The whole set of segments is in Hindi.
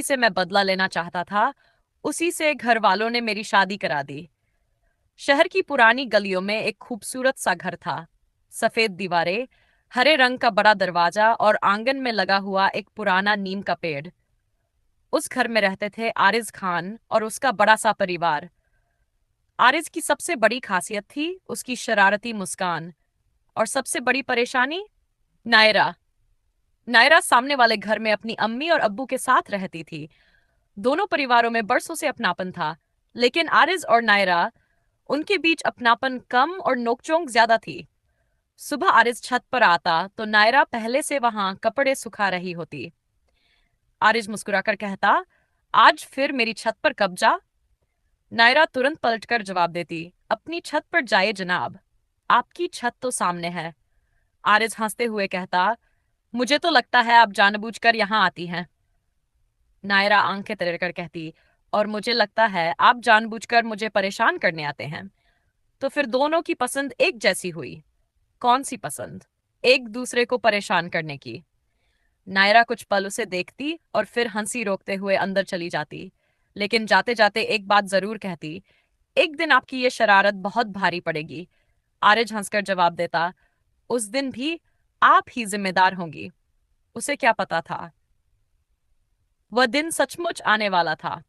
से मैं बदला लेना चाहता था, उसी से घर वालों ने मेरी शादी करा दी। शहर की पुरानी गलियों में एक खूबसूरत सा घर था। सफेद दीवारें, हरे रंग का बड़ा दरवाजा और आंगन में लगा हुआ एक पुराना नीम का पेड़। उस घर में रहते थे आरिज खान और उसका बड़ा सा परिवार। आरिज की सबसे बड़ी खासियत थी उसकी शरारती मुस्कान, और सबसे बड़ी परेशानी, नायरा। नायरा सामने वाले घर में अपनी अम्मी और अब्बू के साथ रहती थी। दोनों परिवारों में बरसों से अपनापन था, लेकिन आरिज और नायरा, उनके बीच अपनापन कम और नोकझोंक ज्यादा थी। सुबह आरिज छत पर आता तो नायरा पहले से वहां कपड़े सुखा रही होती। आरिज मुस्कुराकर कहता, आज फिर मेरी छत पर कब्जा। नायरा तुरंत पलटकर जवाब देती, अपनी छत पर जाइए जनाब, आपकी छत तो सामने है। आरिज हंसते हुए कहता, मुझे तो लगता है आप जानबूझकर यहाँ आती हैं। नायरा आंखें तरेकर कहती, और मुझे लगता है आप जानबूझकर मुझे परेशान करने आते हैं। तो फिर दोनों की पसंद एक जैसी हुई। कौन सी पसंद? एक दूसरे को परेशान करने की। नायरा कुछ पल उसे देखती और फिर हंसी रोकते हुए अंदर चली जाती, लेकिन जाते जाते एक बात जरूर कहती, एक दिन आपकी ये शरारत बहुत भारी पड़ेगी। आरिज हंसकर जवाब देता, उस दिन भी आप ही जिम्मेदार होंगी। उसे क्या पता था, वह दिन सचमुच आने वाला था।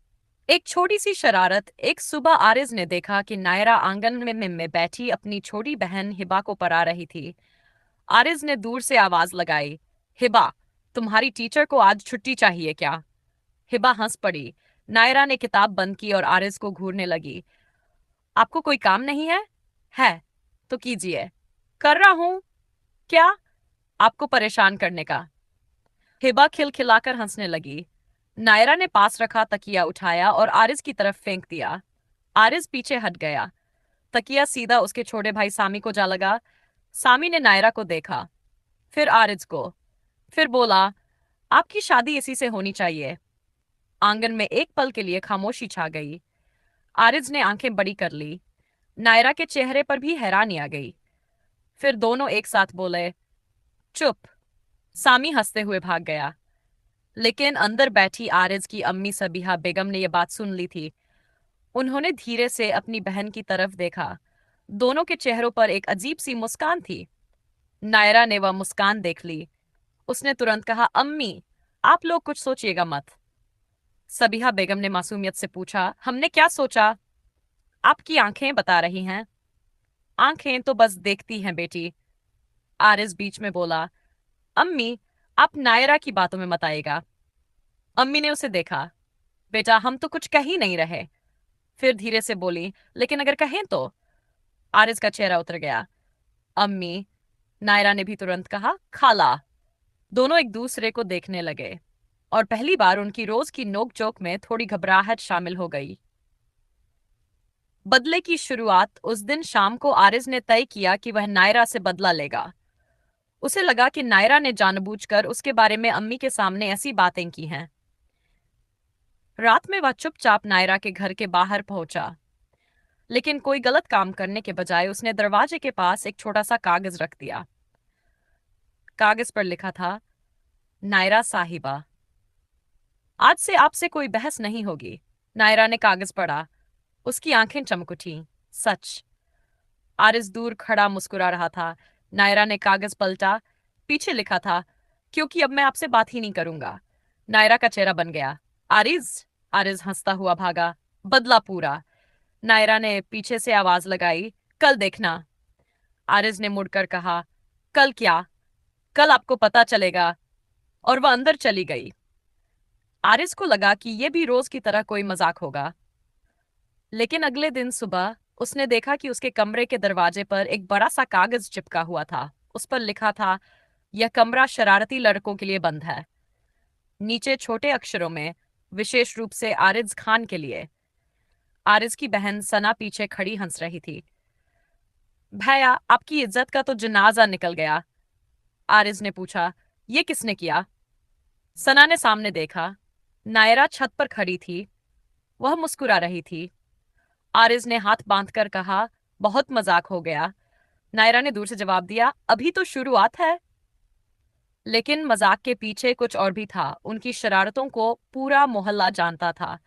एक छोटी सी शरारत। एक सुबह आरिज ने देखा कि नायरा आंगन में बैठी अपनी छोटी बहन हिबा को पढ़ा रही थी। आरिज ने दूर से आवाज लगाई, हिबा, तुम्हारी टीचर को आज छुट्टी चाहिए क्या? हिबा हंस पड़ी। नायरा ने किताब बंद की और आरिज को घूरने लगी। आपको कोई काम नहीं है? है तो कीजिए। कर रहा हूं। क्या? आपको परेशान करने का। हिबा खिलखिलाकर हंसने लगी। नायरा ने पास रखा तकिया उठाया और आरिज की तरफ फेंक दिया। आरिज पीछे हट गया। तकिया सीधा उसके छोटे भाई सामी को जा लगा। सामी ने नायरा को देखा, फिर आरिज को, फिर बोला, आपकी शादी इसी से होनी चाहिए। आंगन में एक पल के लिए खामोशी छा गई। आरिज ने आंखें बड़ी कर ली। नायरा के चेहरे पर भी हैरानी आ गई। फिर दोनों एक साथ बोले, चुप। सामी हंसते हुए भाग गया। लेकिन अंदर बैठी आरिज की अम्मी सबीहा बेगम ने यह बात सुन ली थी। उन्होंने धीरे से अपनी बहन की तरफ देखा। दोनों के चेहरों पर एक अजीब सी मुस्कान थी। नायरा ने वह मुस्कान देख ली। उसने तुरंत कहा, अम्मी, आप लोग कुछ सोचिएगा मत। सबीहा बेगम ने मासूमियत से पूछा, हमने क्या सोचा? आपकी आंखें बता रही हैं। आंखें तो बस देखती हैं बेटी। आरिज बीच में बोला, अम्मी, आप नायरा की बातों में मत आइएगा। अम्मी ने उसे देखा। बेटा, हम तो कुछ कह ही नहीं रहे। फिर धीरे से बोली, लेकिन अगर कहें तो? आरिज का चेहरा उतर गया। अम्मी। नायरा ने भी तुरंत कहा, खाला। दोनों एक दूसरे को देखने लगे, और पहली बार उनकी रोज की नोकझोंक में थोड़ी घबराहट शामिल हो गई। बदले की शुरुआत। उस दिन शाम को आरिज ने तय किया कि वह नायरा से बदला लेगा। उसे लगा कि नायरा ने जानबूझकर उसके बारे में अम्मी के सामने ऐसी बातें की हैं। रात में वह चुपचाप नायरा के घर के बाहर पहुंचा, लेकिन कोई गलत काम करने के बजाय उसने दरवाजे के पास एक छोटा सा कागज रख दिया। कागज पर लिखा था, नायरा साहिबा, आज से आपसे कोई बहस नहीं होगी। नायरा ने कागज पढ़ा। उसकी आंखें चमक उठी। सच। आरिस दूर खड़ा मुस्कुरा रहा था। नायरा ने कागज पलटा। पीछे लिखा था, क्योंकि अब मैं आपसे बात ही नहीं करूंगा। नायरा का चेहरा बन गया। आरिज। आरिज हंसता हुआ भागा। बदला पूरा। नायरा ने पीछे से आवाज लगाई, कल देखना। आरिज ने मुड़कर कहा, कल क्या? कल आपको पता चलेगा। और वह अंदर चली गई। आरिस को लगा कि यह भी रोज की तरह कोई मजाक होगा। लेकिन अगले दिन सुबह उसने देखा कि उसके कमरे के दरवाजे पर एक बड़ा सा कागज चिपका हुआ था। उस पर लिखा था, यह कमरा शरारती लड़कों के लिए बंद है। नीचे छोटे अक्षरों में, विशेष रूप से आरिज खान के लिए। आरिज की बहन सना पीछे खड़ी हंस रही थी। भैया, आपकी इज्जत का तो जनाजा निकल गया। आरिज ने पूछा, यह किसने किया? सना ने सामने देखा। नायरा छत पर खड़ी थी। वह मुस्कुरा रही थी। आरिज ने हाथ बांधकर कहा, बहुत मजाक हो गया। नायरा ने दूर से जवाब दिया, अभी तो शुरुआत है। लेकिन मजाक के पीछे कुछ और भी था। उनकी शरारतों को पूरा मोहल्ला जानता था।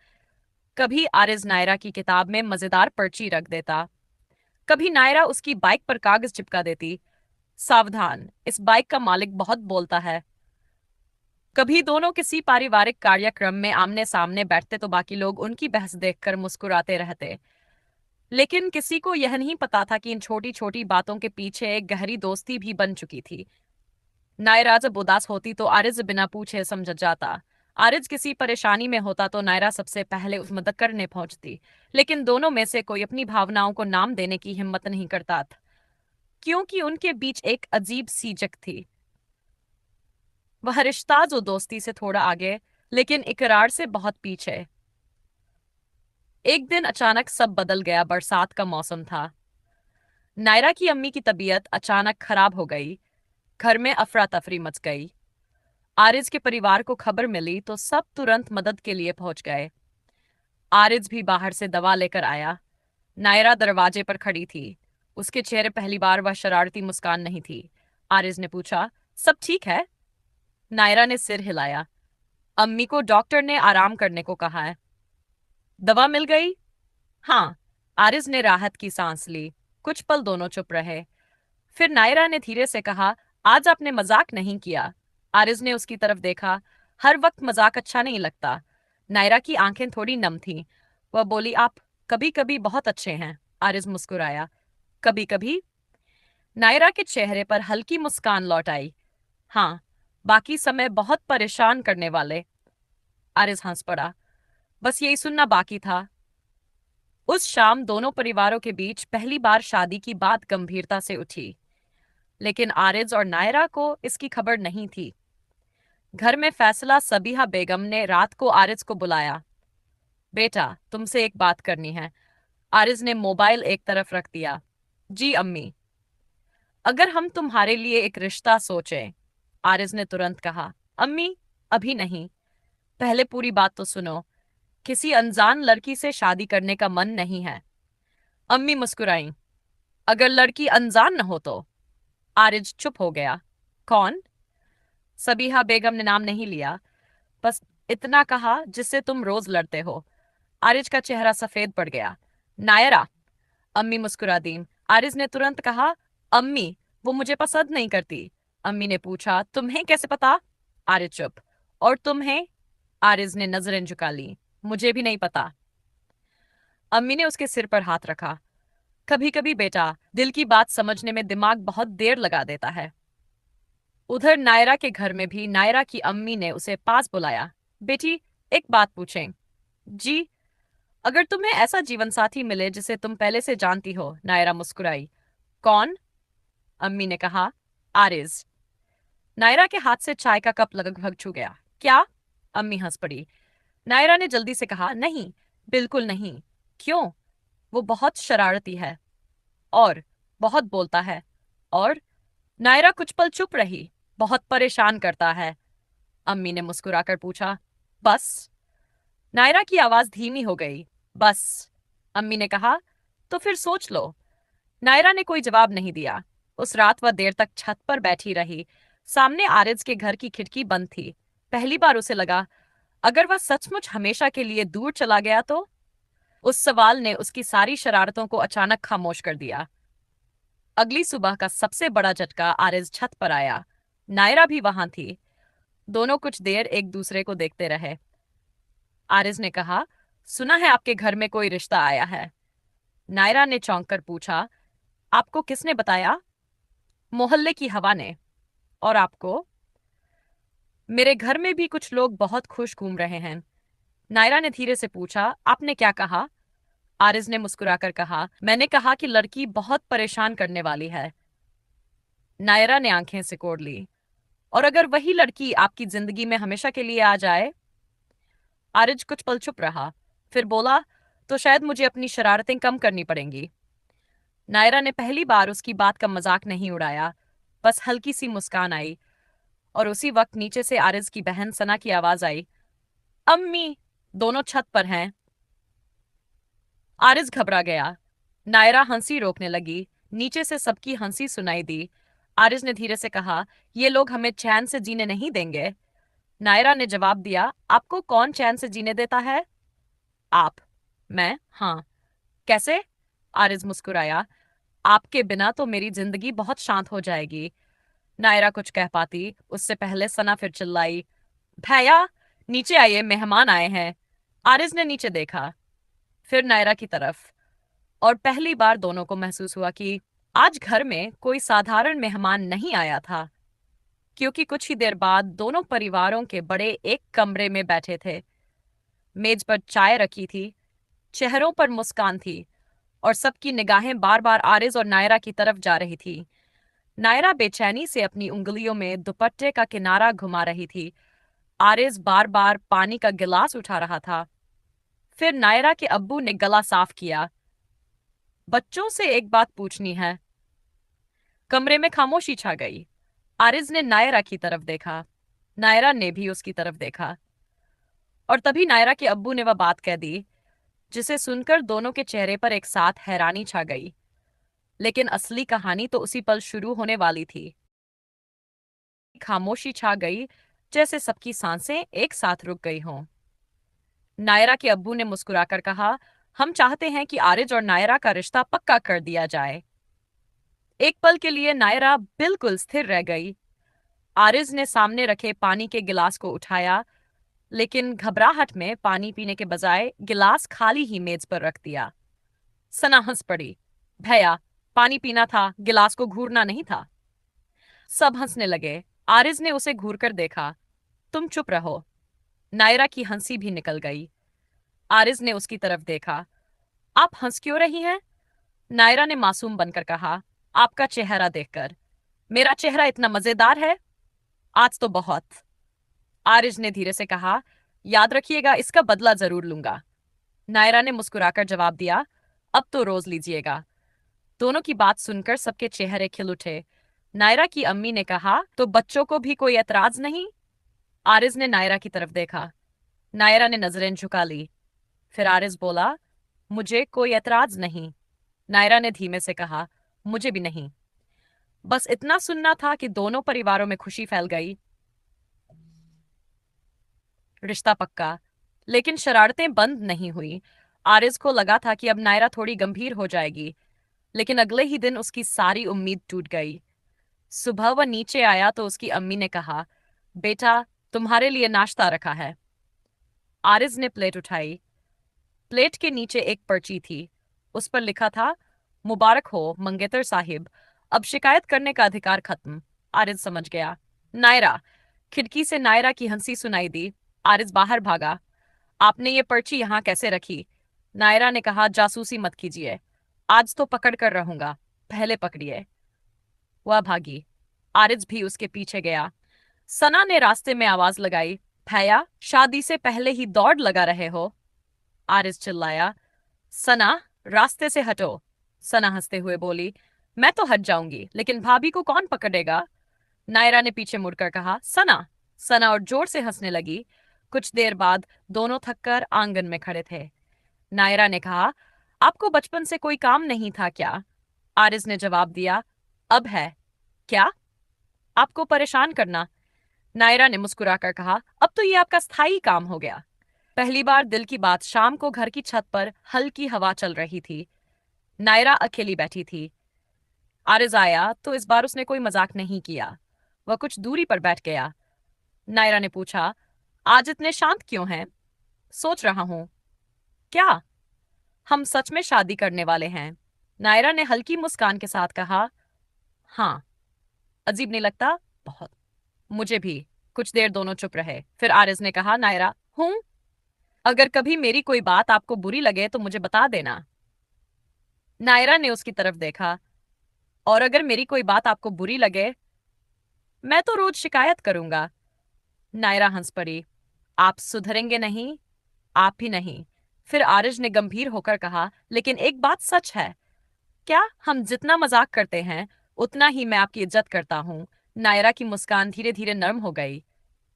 कभी आरिज नायरा की किताब में मजेदार पर्ची रख देता, कभी नायरा उसकी बाइक पर कागज चिपका देती, सावधान, इस बाइक का मालिक बहुत बोलता है। कभी दोनों किसी पारिवारिक कार्यक्रम में आमने सामने बैठते तो बाकी लोग उनकी बहस देखकर मुस्कुराते रहते। लेकिन किसी को यह नहीं पता था कि इन छोटी छोटी बातों के पीछे एक गहरी दोस्ती भी बन चुकी थी। नायरा जब उदास होती तो आरिज बिना पूछे समझ जाता। आरिज किसी परेशानी में होता तो नायरा सबसे पहले उस मदद करने पहुंचती। लेकिन दोनों में से कोई अपनी भावनाओं को नाम देने की हिम्मत नहीं करता था, क्योंकि उनके बीच एक अजीब सी जंग थी। वह रिश्ता जो दोस्ती से थोड़ा आगे, लेकिन इकरार से बहुत पीछे। एक दिन अचानक सब बदल गया। बरसात का मौसम था। नायरा की अम्मी की तबीयत अचानक खराब हो गई। घर में अफरा तफरी मच गई। आरिज के परिवार को खबर मिली तो सब तुरंत मदद के लिए पहुंच गए। आरिज भी बाहर से दवा लेकर आया। नायरा दरवाजे पर खड़ी थी। उसके चेहरे पहली बार वह शरारती मुस्कान नहीं थी। आरिज ने पूछा, सब ठीक है? नायरा ने सिर हिलाया। अम्मी को डॉक्टर ने आराम करने को कहा है। दवा मिल गई? हाँ। आरिज ने राहत की सांस ली। कुछ पल दोनों चुप रहे। फिर नायरा ने धीरे से कहा, आज आपने मजाक नहीं किया। आरिज ने उसकी तरफ देखा। हर वक्त मजाक अच्छा नहीं लगता। नायरा की आंखें थोड़ी नम थीं। वह बोली, आप कभी कभी बहुत अच्छे हैं। आरिज मुस्कुराया। कभी कभी? नायरा के चेहरे पर हल्की मुस्कान लौट आई। हाँ, बाकी समय बहुत परेशान करने वाले। आरिज हंस पड़ा। बस यही सुनना बाकी था। उस शाम दोनों परिवारों के बीच पहली बार शादी की बात गंभीरता से उठी। लेकिन आरिज और नायरा को इसकी खबर नहीं थी। घर में फैसला सबीहा बेगम ने रात को आरिज को बुलाया। बेटा, तुमसे एक बात करनी है। आरिज ने मोबाइल एक तरफ रख दिया। जी अम्मी। अगर हम तुम्हारे लिए एक रिश्ता सोचें। आरिज ने तुरंत कहा, अम्मी, अभी नहीं। पहले पूरी बात तो सुनो। किसी अनजान लड़की से शादी करने का मन नहीं है। अम्मी मुस्कुराई। अगर लड़की अनजान न हो तो? आरिज चुप हो गया। कौन? सबीहा बेगम ने नाम नहीं लिया, बस इतना कहा जिससे तुम रोज लड़ते हो। आरिज का चेहरा सफेद पड़ गया। नायरा। अम्मी मुस्कुरा दी। आरिज ने तुरंत कहा, अम्मी, वो मुझे पसंद नहीं करती। अम्मी ने पूछा, तुम्हें कैसे पता? आरिज चुप। और तुम्हें? आरिज ने नजरें झुका ली। मुझे भी नहीं पता। अम्मी ने उसके सिर पर हाथ रखा। कभी कभी बेटा, दिल की बात समझने में दिमाग बहुत देर लगा देता है। उधर नायरा के घर में भी नायरा की अम्मी ने उसे पास बुलाया। बेटी, एक बात पूछें? जी। अगर तुम्हें ऐसा जीवन साथी मिले जिसे तुम पहले से जानती हो। नायरा मुस्कुराई। कौन? अम्मी ने कहा, आरिज। नायरा के हाथ से चाय का कप लगभग छू गया। क्या? अम्मी हंस पड़ी। नायरा ने जल्दी से कहा, नहीं, बिल्कुल नहीं। क्यों? वो बहुत शरारती है। और बहुत बोलता है। और? नायरा कुछ पल चुप रही। बहुत परेशान करता है। अम्मी ने मुस्कुराकर पूछा, बस? नायरा की आवाज धीमी हो गई। बस? अम्मी ने कहा, तो फिर सोच लो। नायरा ने कोई जवाब नहीं दिया। उस रात वह देर तक छत पर बैठी रही। सामने आरिज के घर की खिड़की बंद थी। पहली बार उसे लगा, अगर वह सचमुच हमेशा के लिए दूर चला गया तो? उस सवाल ने उसकी सारी शरारतों को अचानक खामोश कर दिया। अगली सुबह का सबसे बड़ा झटका आरिज छत पर आया। नायरा भी वहां थी। दोनों कुछ देर एक दूसरे को देखते रहे। आरिज ने कहा, सुना है आपके घर में कोई रिश्ता आया है। नायरा ने चौंक कर पूछा, आपको किसने बताया? मोहल्ले की हवा ने। और आपको? मेरे घर में भी कुछ लोग बहुत खुश घूम रहे हैं। नायरा ने धीरे से पूछा, आपने क्या कहा? आरिज ने मुस्कुराकर कहा, मैंने कहा कि लड़की बहुत परेशान करने वाली है। नायरा ने आंखें सिकोड़ ली। और अगर वही लड़की आपकी जिंदगी में हमेशा के लिए आ जाए? आरिज कुछ पल चुप रहा। फिर बोला, तो शायद मुझे अपनी शरारतें कम करनी पड़ेंगी। नायरा ने पहली बार उसकी बात का मजाक नहीं उड़ाया, बस हल्की सी मुस्कान आई। और उसी वक्त नीचे से आरिज की बहन सना की आवाज आई, अम्मी, दोनों छत पर हैं। आरिज घबरा गया। नायरा हंसी रोकने लगी। नीचे से सबकी हंसी सुनाई दी। आरिज ने धीरे से कहा, ये लोग हमें चैन से जीने नहीं देंगे। नायरा ने जवाब दिया, आपको कौन चैन से जीने देता है? आप। मैं? हाँ। कैसे? आरिज मुस्कुराया। आपके बिना तो मेरी जिंदगी बहुत शांत हो जाएगी। नायरा कुछ कह पाती उससे पहले सना फिर चिल्लाई, भैया नीचे आइए, मेहमान आए हैं। आरिज ने नीचे देखा, फिर नायरा की तरफ, और पहली बार दोनों को महसूस हुआ कि आज घर में कोई साधारण मेहमान नहीं आया था, क्योंकि कुछ ही देर बाद दोनों परिवारों के बड़े एक कमरे में बैठे थे। मेज पर चाय रखी थी, चेहरों पर मुस्कान थी, और सबकी निगाहें बार बार आरिज और नायरा की तरफ जा रही थी। नायरा बेचैनी से अपनी उंगलियों में दुपट्टे का किनारा घुमा रही थी। आरिज बार बार पानी का गिलास उठा रहा था। फिर नायरा के अब्बू ने गला साफ किया, बच्चों से एक बात पूछनी है। कमरे में खामोशी छा गई। आरिज ने नायरा की तरफ देखा, नायरा ने भी उसकी तरफ देखा, और तभी नायरा के अब्बू ने वह बात कह दी जिसे सुनकर दोनों के चेहरे पर एक साथ हैरानी छा गई। लेकिन असली कहानी तो उसी पल शुरू होने वाली थी। खामोशी छा गई, जैसे सबकी सांसें एक साथ रुक गई हों। नायरा के अब्बू ने मुस्कुराकर कहा, हम चाहते हैं कि आरिज और नायरा का रिश्ता पक्का कर दिया जाए। एक पल के लिए नायरा बिल्कुल स्थिर रह गई। आरिज ने सामने रखे पानी के गिलास को उठाया, लेकिन घबराहट में पानी पीने के बजाय गिलास खाली ही मेज पर रख दिया। सना हंस पड़ी, भैया पानी पीना था, गिलास को घूरना नहीं था। सब हंसने लगे। आरिज ने उसे घूरकर देखा, तुम चुप रहो। नायरा की हंसी भी निकल गई। आरिज ने उसकी तरफ देखा, आप हंस क्यों रही हैं? नायरा ने मासूम बनकर कहा, आपका चेहरा देखकर। मेरा चेहरा इतना मजेदार है? आज तो बहुत। आरिज ने धीरे से कहा, याद रखिएगा, इसका बदला जरूर लूंगा। नायरा ने मुस्कुराकर जवाब दिया, अब तो रोज लीजिएगा। दोनों की बात सुनकर सबके चेहरे खिल उठे। नायरा की अम्मी ने कहा, तो बच्चों को भी कोई एतराज नहीं? आरिज ने नायरा की तरफ देखा। नायरा ने नजरें झुका ली। फिर आरिज बोला, मुझे कोई एतराज नहीं। नायरा ने धीमे से कहा, मुझे भी नहीं। बस इतना सुनना था कि दोनों परिवारों में खुशी फैल गई। रिश्ता पक्का। लेकिन शरारतें बंद नहीं हुई। आरिज को लगा था कि अब नायरा थोड़ी गंभीर हो जाएगी, लेकिन अगले ही दिन उसकी सारी उम्मीद टूट गई। सुबह वह नीचे आया तो उसकी अम्मी ने कहा, बेटा तुम्हारे लिए नाश्ता रखा है। आरिज ने प्लेट उठाई। प्लेट के नीचे एक पर्ची थी। उस पर लिखा था, मुबारक हो मंगेतर साहिब, अब शिकायत करने का अधिकार खत्म। आरिज समझ गया। नायरा। खिड़की से नायरा की हंसी सुनाई दी। आरिज बाहर भागा। आपने ये पर्ची यहां कैसे रखी? नायरा ने कहा, जासूसी मत कीजिए, आज तो पकड़ कर रहूंगा, पहले पकड़िए। वह भागी। आरिज भी उसके पीछे गया। सना ने रास्ते में आवाज लगाई, भैया शादी से पहले ही दौड़ लगा रहे हो? आरिज चिल्लाया, सना रास्ते से हटो। सना हंसते हुए बोली, मैं तो हट जाऊंगी, लेकिन भाभी को कौन पकड़ेगा? नायरा ने पीछे मुड़कर कहा, सना। सना और जोर से हंसने लगी। कुछ देर बाद दोनों थककर आंगन में खड़े थे। नायरा ने कहा, आपको बचपन से कोई काम नहीं था क्या? आरिज ने जवाब दिया, अब है। क्या? आपको परेशान करना। नायरा ने मुस्कुराकर कहा, अब तो ये आपका स्थायी काम हो गया। पहली बार दिल की बात शाम को घर की छत पर हल्की हवा चल रही थी। नायरा अकेली बैठी थी। आरिज आया तो इस बार उसने कोई मजाक नहीं किया। वह कुछ दूरी पर बैठ गया। नायरा ने पूछा, आज इतने शांत क्यों हैं? सोच रहा हूं। क्या? हम सच में शादी करने वाले हैं। नायरा ने हल्की मुस्कान के साथ कहा, हाँ। अजीब नहीं लगता? बहुत। मुझे भी। कुछ देर दोनों चुप रहे। फिर आरिज ने कहा, नायरा, हूं। अगर कभी मेरी कोई बात आपको बुरी लगे तो मुझे बता देना। नायरा ने उसकी तरफ देखा, और अगर मेरी कोई बात आपको बुरी लगे, मैं तो रोज शिकायत करूंगा। नायरा हंस पड़ी, आप सुधरेंगे नहीं, आप ही नहीं। फिर आरिज ने गंभीर होकर कहा, लेकिन एक बात सच है। क्या? हम जितना मजाक करते हैं उतना ही मैं आपकी इज्जत करता हूं। नायरा की मुस्कान धीरे धीरे नर्म हो गई।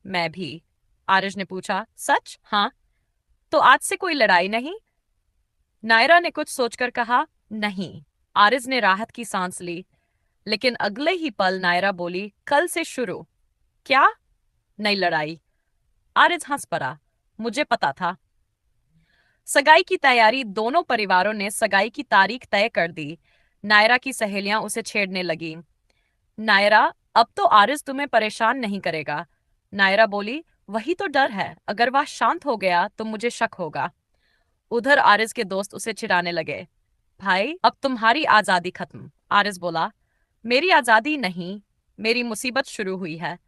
मैं भी। आरिज ने पूछा, सच? हाँ। तो आज से कोई लड़ाई नहीं? नायरा ने कुछ सोचकर कहा, नहीं। आरिज ने राहत की सांस ली, लेकिन अगले ही पल नायरा बोली, कल से शुरू। क्या? नई लड़ाई? आरिज हंस पड़ा। मुझे पता था। सगाई की तैयारी। दोनों परिवारों ने सगाई की तारीख तय कर दी। नायरा की सहेलियां उसे छेड़ने लगी। नायरा, अब तो आरिज तुम्हें परेशान नहीं करेगा। नायरा बोली, वही तो डर है, अगर वह शांत हो गया तो मुझे शक होगा। उधर आरिज के दोस्त उसे चिढ़ाने लगे। भाई, अब तुम्हारी आजादी खत्म। आरिज बोला, मेरी आजादी नहीं, मेरी मुसीबत शुरू हुई है।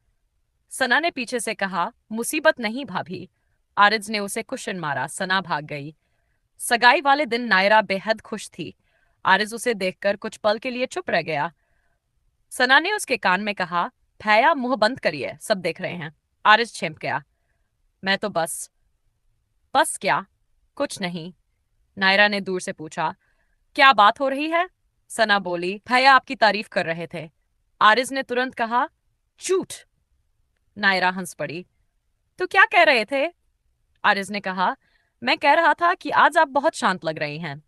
सना ने पीछे से कहा, मुसीबत नहीं भाभी। आरिज ने उसे कुशन मारा। सना भाग गई। सगाई वाले दिन नायरा बेहद खुश थी। आरिज उसे देखकर कुछ पल के लिए चुप रह गया। सना ने उसके कान में कहा, भैया मुंह बंद करिए, सब देख रहे हैं। आरिज छिप गया। मैं तो बस। बस क्या? कुछ नहीं। नायरा ने दूर से पूछा, क्या बात हो रही है? सना बोली, भैया आपकी तारीफ कर रहे थे। आरिज ने तुरंत कहा, झूठ। नायरा हंस पड़ी। तो क्या कह रहे थे? आरिज ने कहा, मैं कह रहा था कि आज आप बहुत शांत लग रही हैं।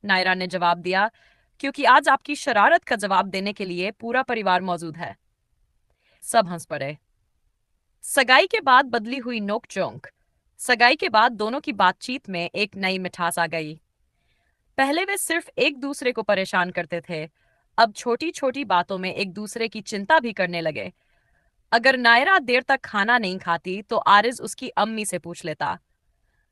नायरा ने जवाब दिया, क्योंकि आज आपकी शरारत का जवाब देने के लिए पूरा परिवार मौजूद है। सब हंस पड़े। सगाई के बाद बदली हुई नोक-झोंक। सगाई के बाद दोनों की बातचीत में एक नई मिठास आ गई। पहले वे सिर्फ एक दूसरे को परेशान करते थे, अब छोटी छोटी बातों में एक दूसरे की चिंता भी करने लगे। अगर नायरा देर तक खाना नहीं खाती तो आरिज उसकी अम्मी से पूछ लेता।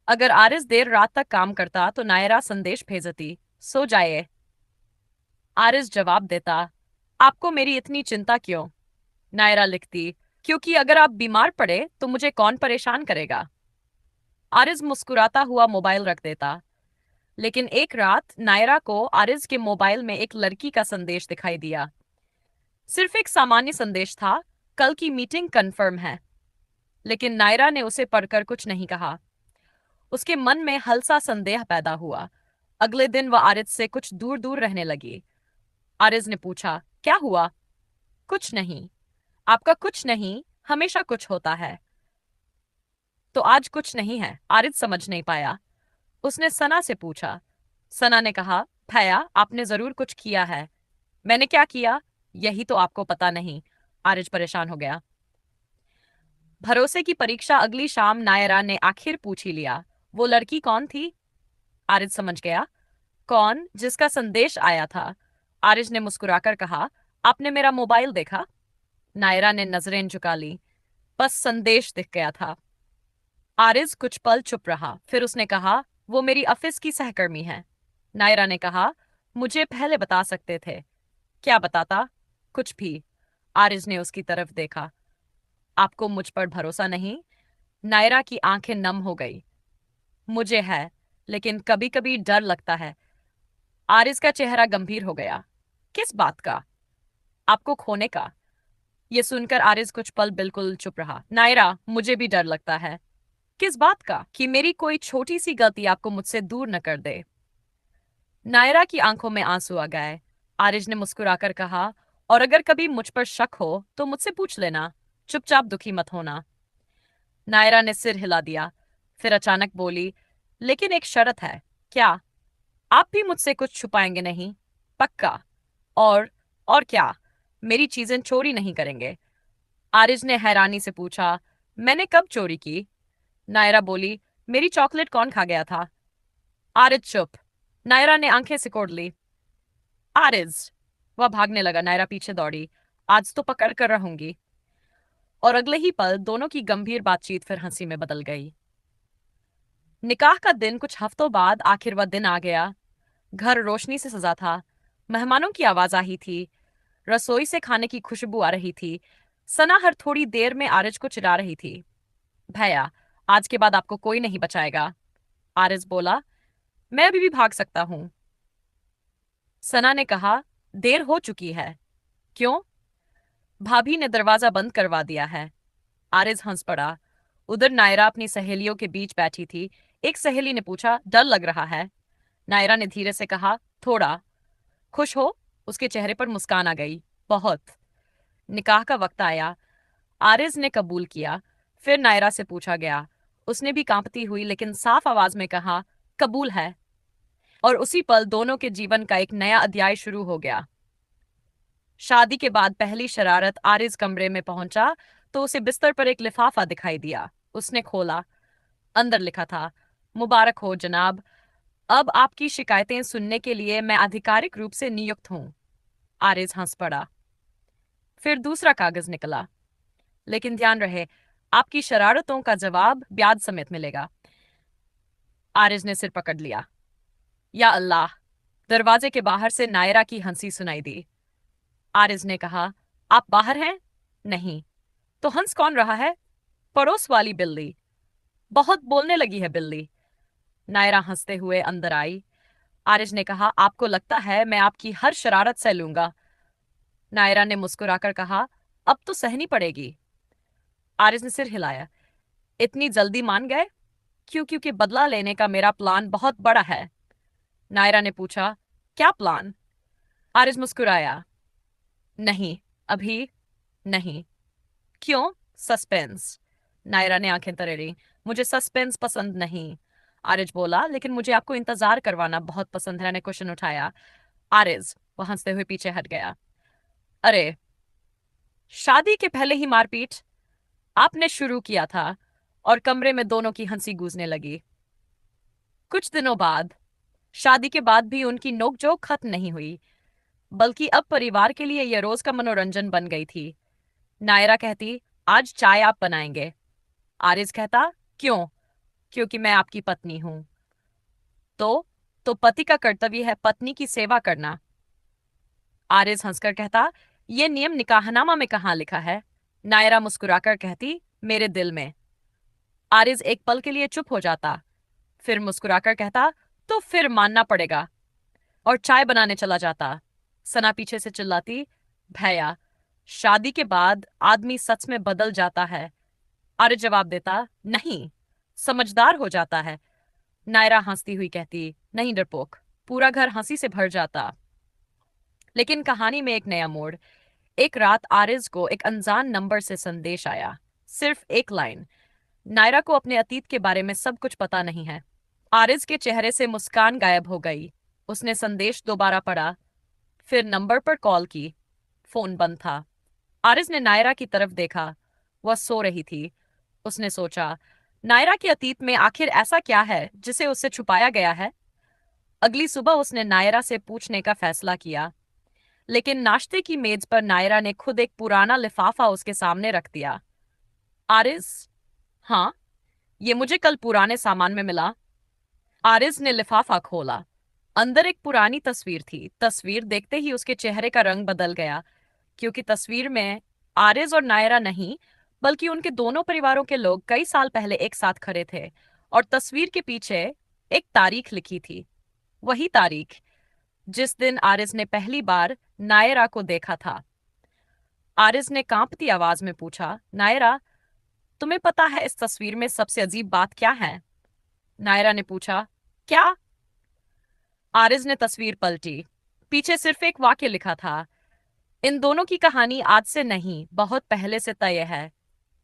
अगर आरिज देर रात तक काम करता तो नायरा संदेश भेजती, सो जाइए। आरिज जवाब देता, आपको मेरी इतनी चिंता क्यों? नायरा लिखती, क्योंकि अगर आप बीमार पड़े तो मुझे कौन परेशान करेगा? आरिज मुस्कुराता हुआ मोबाइल रख देता। लेकिन एक रात नायरा को आरिज के मोबाइल में एक लड़की का संदेश दिखाई दिया। सिर्फ एक सामान्य संदेश था, कल की मीटिंग कंफर्म है। लेकिन नायरा ने उसे पढ़कर कुछ नहीं कहा। उसके मन में हल्का संदेह पैदा हुआ। अगले दिन वह आरिज से कुछ दूर दूर रहने लगी। आरिज ने पूछा, क्या हुआ? कुछ नहीं। आपका कुछ नहीं हमेशा कुछ होता है। तो आज कुछ नहीं है? आरिज समझ नहीं पाया। उसने सना से पूछा। सना ने कहा, भैया आपने जरूर कुछ किया है। मैंने क्या किया? यही तो आपको पता नहीं। आरिज परेशान हो गया। भरोसे की परीक्षा। अगली शाम नायरा ने आखिर पूछ ही लिया, वो लड़की कौन थी? आरिज समझ गया। कौन? जिसका संदेश आया था। आरिज ने मुस्कुराकर कहा, आपने मेरा मोबाइल देखा? नायरा ने नजरें झुका ली। बस संदेश दिख गया था। आरिज कुछ पल चुप रहा, फिर उसने कहा, वो मेरी ऑफिस की सहकर्मी है। नायरा ने कहा, मुझे पहले बता सकते थे। क्या बताता? कुछ भी। आरिज ने उसकी तरफ देखा। आपको मुझ पर भरोसा नहीं? नायरा की आंखें नम हो गई। मुझे है, लेकिन कभी कभी डर लगता है। आरिज का चेहरा गंभीर हो गया। किस बात का? आपको खोने का। यह सुनकर आरिज कुछ पल बिल्कुल चुप रहा। नायरा, मुझे भी डर लगता है। किस बात का? कि मेरी कोई छोटी सी गलती आपको मुझसे दूर न कर दे। नायरा की आंखों में आंसू आ गए। आरिज ने मुस्कुराकर कहा, और अगर कभी मुझ पर शक हो तो मुझसे पूछ लेना, चुपचाप दुखी मत होना। नायरा ने सिर हिला दिया, फिर अचानक बोली, लेकिन एक शर्त है। क्या? आप भी मुझसे कुछ छुपाएंगे नहीं? पक्का? और और क्या? मेरी चीजें चोरी नहीं करेंगे? आरिज ने हैरानी से पूछा, मैंने कब चोरी की? नायरा बोली, मेरी चॉकलेट कौन खा गया था? आरिज चुप। नायरा ने आंखें सिकोड़ ली। आरिज। वह भागने लगा। नायरा पीछे दौड़ी। आज तो पकड़ कर रहूंगी। और अगले ही पल दोनों की गंभीर बातचीत फिर हंसी में बदल गई। निकाह का दिन। कुछ हफ्तों बाद आखिर वह दिन आ गया। घर रोशनी से सजा था। मेहमानों की आवाजाही थी। रसोई से खाने की खुशबू आ रही थी। सना हर थोड़ी देर में आरिज को चिढ़ा रही थी। भैया, आज के बाद आपको कोई नहीं बचाएगा। आरिज बोला, मैं अभी भी भाग सकता हूं। सना ने कहा, देर हो चुकी है। क्यों? भाभी ने दरवाजा बंद करवा दिया है। आरिज हंस पड़ा। उधर नायरा अपनी सहेलियों के बीच बैठी थी। एक सहेली ने पूछा, डर लग रहा है? नायरा ने धीरे से कहा, थोड़ा। खुश हो? उसके चेहरे पर मुस्कान आ गई। बहुत। निकाह का वक्त आया। आरिज ने कबूल किया। फिर नायरा से पूछा गया। उसने भी कांपती हुई लेकिन साफ आवाज में कहा, कबूल है। और उसी पल दोनों के जीवन का एक नया अध्याय शुरू हो गया। शादी के बाद पहली शरारत आरिज कमरे में पहुंचा तो उसे बिस्तर पर एक लिफाफा दिखाई दिया। उसने खोला। अंदर लिखा था, मुबारक हो जनाब, अब आपकी शिकायतें सुनने के लिए मैं आधिकारिक रूप से नियुक्त हूं। आरिज हंस पड़ा। फिर दूसरा कागज निकला। लेकिन ध्यान रहे, आपकी शरारतों का जवाब ब्याज समेत मिलेगा। आरिज ने सिर पकड़ लिया। या अल्लाह! दरवाजे के बाहर से नायरा की हंसी सुनाई दी। आरिज ने कहा, आप बाहर हैं? नहीं। तो हंस कौन रहा है? पड़ोस वाली बिल्ली। बहुत बोलने लगी है बिल्ली। नायरा हंसते हुए अंदर आई। आरिज ने कहा, आपको लगता है मैं आपकी हर शरारत सह लूंगा? नायरा ने मुस्कुराकर कहा, अब तो सहनी पड़ेगी। आरिज ने सिर हिलाया। इतनी जल्दी मान गए? क्योंकि बदला लेने का मेरा प्लान बहुत बड़ा है। नायरा ने पूछा, क्या प्लान? आरिज मुस्कुराया। नहीं, अभी नहीं। क्यों? सस्पेंस। नायरा ने आंखें तरेड़ी। मुझे सस्पेंस पसंद नहीं। आरिज बोला, लेकिन मुझे आपको इंतजार करवाना बहुत पसंद है। ने क्वेश्चन उठाया। आरिज वो हंसते हुए पीछे हट गया। अरे, शादी के पहले ही मारपीट? आपने शुरू किया था। और कमरे में दोनों की हंसी गूंजने लगी। कुछ दिनों बाद, शादी के बाद भी उनकी नोकझोंक खत्म नहीं हुई, बल्कि अब परिवार के लिए यह रोज का मनोरंजन बन गई थी। नायरा कहती, आज चाय आप बनाएंगे। आरिज कहता, क्यों? क्योंकि मैं आपकी पत्नी हूं। तो तो पति का कर्तव्य है पत्नी की सेवा करना। आरिज हंसकर कहता, यह नियम निकाहनामा में कहाँ लिखा है? नायरा मुस्कुराकर कहती, मेरे दिल में। आरिज एक पल के लिए चुप हो जाता, फिर मुस्कुराकर कहता, तो फिर मानना पड़ेगा। और चाय बनाने चला जाता। सना पीछे से चिल्लाती, भैया, शादी के बाद आदमी सच में बदल जाता है। आरिज जवाब देता, नहीं, समझदार हो जाता है। नायरा हंसती हुई कहती, नहीं डरपोक। पूरा घर हंसी से भर जाता। लेकिन कहानी में एक नया मोड़। एक रात आरिज को एक अनजान नंबर से संदेश आया। सिर्फ एक लाइन। नायरा को अपने अतीत के बारे में सब कुछ पता नहीं है। आरिज के चेहरे से मुस्कान गायब हो गई। उसने संदेश दोबारा पढ़ा, फिर नंबर पर कॉल की। फोन बंद था। आरिज ने नायरा की तरफ देखा। वह सो रही थी। उसने सोचा, नायरा के अतीत में आखिर ऐसा क्या है जिसे उससे छुपाया गया है? अगली सुबह उसने नायरा से पूछने का फैसला किया, लेकिन नाश्ते की मेज पर नायरा ने खुद एक पुराना लिफाफा उसके सामने रख दिया। आरिज, हाँ, ये मुझे कल पुराने सामान में मिला। आरिज ने लिफाफा खोला। अंदर एक पुरानी तस्वीर थी। तस्वीर देखते ही उसके चेहरे का रंग बदल गया, क्योंकि तस्वीर में आरिज और नायरा नहीं, बल्कि उनके दोनों परिवारों के लोग कई साल पहले एक साथ खड़े थे। और तस्वीर के पीछे एक तारीख लिखी थी। वही तारीख जिस दिन आरिज ने पहली बार नायरा को देखा था। आरिज ने कांपती आवाज में पूछा, नायरा, तुम्हें पता है इस तस्वीर में सबसे अजीब बात क्या है? नायरा ने पूछा, क्या? आरिज ने तस्वीर पलटी। पीछे सिर्फ एक वाक्य लिखा था, इन दोनों की कहानी आज से नहीं, बहुत पहले से तय है।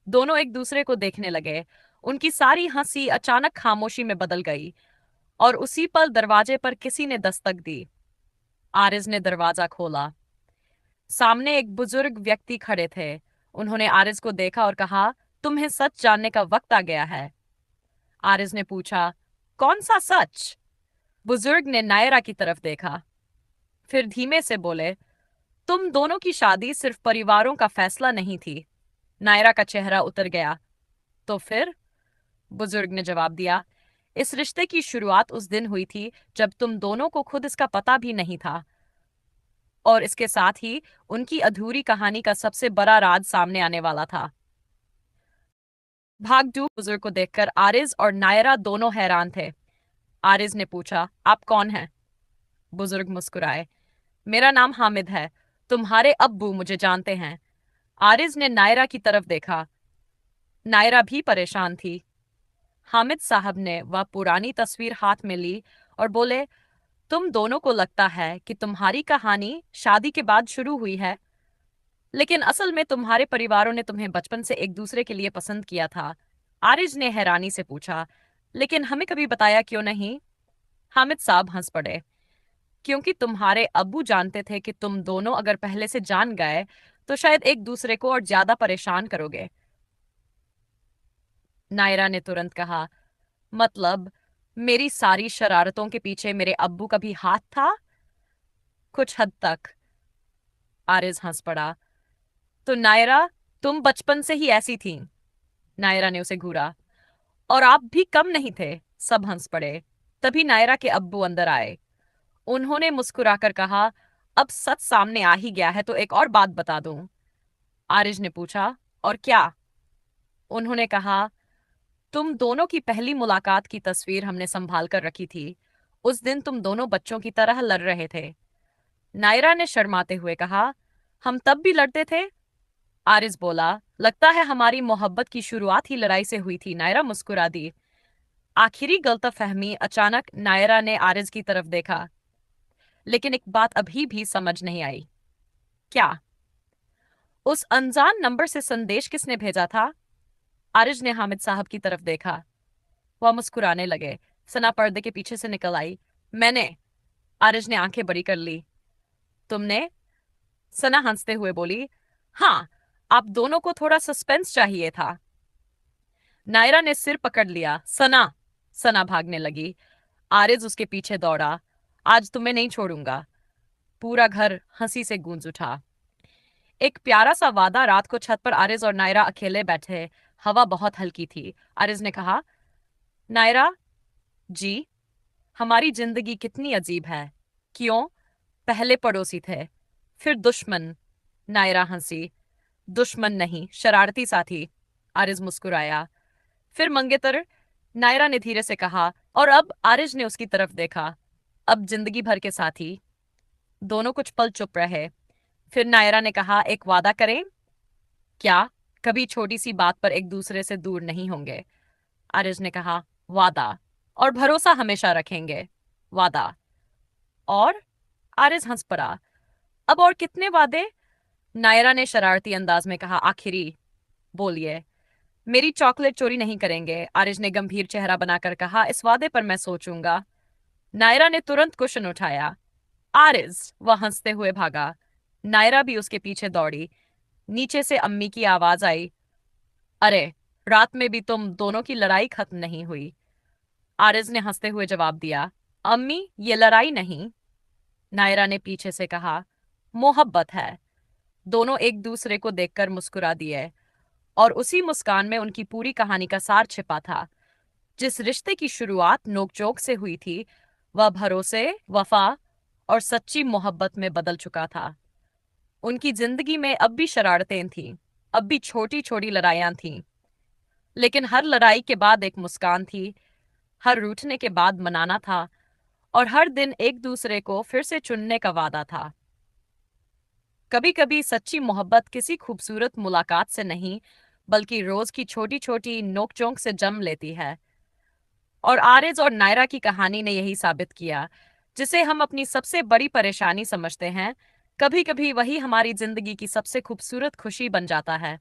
दोनों एक दूसरे को देखने लगे। उनकी सारी हंसी अचानक खामोशी में बदल गई। और उसी पल दरवाजे पर किसी ने दस्तक दी। आरिज ने दरवाजा खोला। सामने एक बुजुर्ग व्यक्ति खड़े थे। उन्होंने आरिज को देखा और कहा, तुम्हें सच जानने का वक्त आ गया है। आरिज ने पूछा, कौन सा सच? बुजुर्ग ने नायरा की तरफ देखा, फिर धीमे से बोले, तुम दोनों की शादी सिर्फ परिवारों का फैसला नहीं थी। नायरा का चेहरा उतर गया। तो फिर? बुजुर्ग ने जवाब दिया, इस रिश्ते की शुरुआत उस दिन हुई थी जब तुम दोनों को खुद इसका पता भी नहीं था। और इसके साथ ही उनकी अधूरी कहानी का सबसे बड़ा राज सामने आने वाला था। भागदू बुजुर्ग को देखकर आरिज और नायरा दोनों हैरान थे। आरिज ने पूछा, आप कौन हैं? बुजुर्ग मुस्कुराए, मेरा नाम हामिद है। तुम्हारे अब्बू मुझे जानते हैं। आरिज ने नायरा की तरफ देखा। नायरा भी परेशान थी। हामिद साहब ने वह पुरानी तस्वीर हाथ में ली और बोले, तुम दोनों को लगता है कि तुम्हारी कहानी शादी के बाद शुरू हुई है, लेकिन असल में तुम्हारे परिवारों ने तुम्हें बचपन से एक दूसरे के लिए पसंद किया था। आरिज ने हैरानी से पूछा, लेकिन हमें कभी बताया क्यों नहीं? हामिद साहब हंस पड़े। क्योंकि तुम्हारे अब्बू जानते थे कि तुम दोनों अगर पहले से जान गए तो शायद एक दूसरे को और ज्यादा परेशान करोगे। नायरा ने तुरंत कहा, मतलब मेरी सारी शरारतों के पीछे मेरे अब्बू का भी हाथ था? कुछ हद तक। आरिज हंस पड़ा। तो नायरा, तुम बचपन से ही ऐसी थी। नायरा ने उसे घूरा। और आप भी कम नहीं थे। सब हंस पड़े। तभी नायरा के अब्बू अंदर आए। उन्होंने मुस्कुराकर कहा, अब सच सामने आ ही गया है तो एक और बात बता दूं। आरिज ने पूछा, और क्या? उन्होंने कहा, तुम दोनों की पहली मुलाकात की तस्वीर हमने संभाल कर रखी थी। उस दिन तुम दोनों बच्चों की तरह लड़ रहे थे। नायरा ने शर्माते हुए कहा, हम तब भी लड़ते थे? आरिज बोला, लगता है हमारी मोहब्बत की शुरुआत ही लड़ाई से हुई थी। नायरा मुस्कुरा दी। आखिरी गलतफहमी। अचानक नायरा ने आरिज की तरफ देखा। लेकिन एक बात अभी भी समझ नहीं आई। क्या? उस अनजान नंबर से संदेश किसने भेजा था? आरिज ने हामिद साहब की तरफ देखा। वह मुस्कुराने लगे। सना पर्दे के पीछे से निकल आई। मैंने। आरिज ने आंखें बड़ी कर ली। तुमने? सना हंसते हुए बोली, हाँ, आप दोनों को थोड़ा सस्पेंस चाहिए था। नायरा ने सिर पकड़ लिया। सना। सना भागने लगी। आरिज उसके पीछे दौड़ा। आज तुम्हें नहीं छोड़ूंगा। पूरा घर हंसी से गूंज उठा। एक प्यारा सा वादा। रात को छत पर आरिज और नायरा अकेले बैठे। हवा बहुत हल्की थी। आरिज ने कहा, नायरा जी, हमारी जिंदगी कितनी अजीब है। क्यों? पहले पड़ोसी थे, फिर दुश्मन। नायरा हंसी। दुश्मन नहीं, शरारती साथी। आरिज मुस्कुराया। फिर मंगेतर। नायरा ने धीरे से कहा, और अब? आरिज ने उसकी तरफ देखा। अब जिंदगी भर के साथी। दोनों कुछ पल चुप रहे। फिर नायरा ने कहा, एक वादा करें? क्या? कभी छोटी सी बात पर एक दूसरे से दूर नहीं होंगे। आरिज ने कहा, वादा। और भरोसा हमेशा रखेंगे। वादा। और? आरिज हंस पड़ा। अब और कितने वादे? नायरा ने शरारती अंदाज में कहा, आखिरी। बोलिए। मेरी चॉकलेट चोरी नहीं करेंगे। आरिज ने गंभीर चेहरा बनाकर कहा, इस वादे पर मैं सोचूंगा। नायरा ने तुरंत कुशन उठाया। आरिज। वह हंसते हुए भागा। नायरा भी उसके पीछे दौड़ी। नीचे से अम्मी की आवाज आई, अरे, रात में भी तुम दोनों की लड़ाई खत्म नहीं हुई। आरिज ने हंसते हुए जवाब दिया, अम्मी, ये लड़ाई नहीं। नायरा ने पीछे से कहा, मोहब्बत है। दोनों एक दूसरे को देखकर मुस्कुरा दिए। और उसी मुस्कान में उनकी पूरी कहानी का सार छिपा था। जिस रिश्ते की शुरुआत नोकझोंक से हुई थी, वह भरोसे, वफा और सच्ची मोहब्बत में बदल चुका था। उनकी जिंदगी में अब भी शरारतें थीं, अब भी छोटी छोटी लड़ाइयां थीं, लेकिन हर लड़ाई के बाद एक मुस्कान थी, हर रूठने के बाद मनाना था, और हर दिन एक दूसरे को फिर से चुनने का वादा था। कभी कभी सच्ची मोहब्बत किसी खूबसूरत मुलाकात से नहीं, बल्कि रोज की छोटी छोटी नोकझोंक से जन्म लेती है। और आरिज और नायरा की कहानी ने यही साबित किया। जिसे हम अपनी सबसे बड़ी परेशानी समझते हैं, कभी कभी वही हमारी जिंदगी की सबसे खूबसूरत खुशी बन जाता है।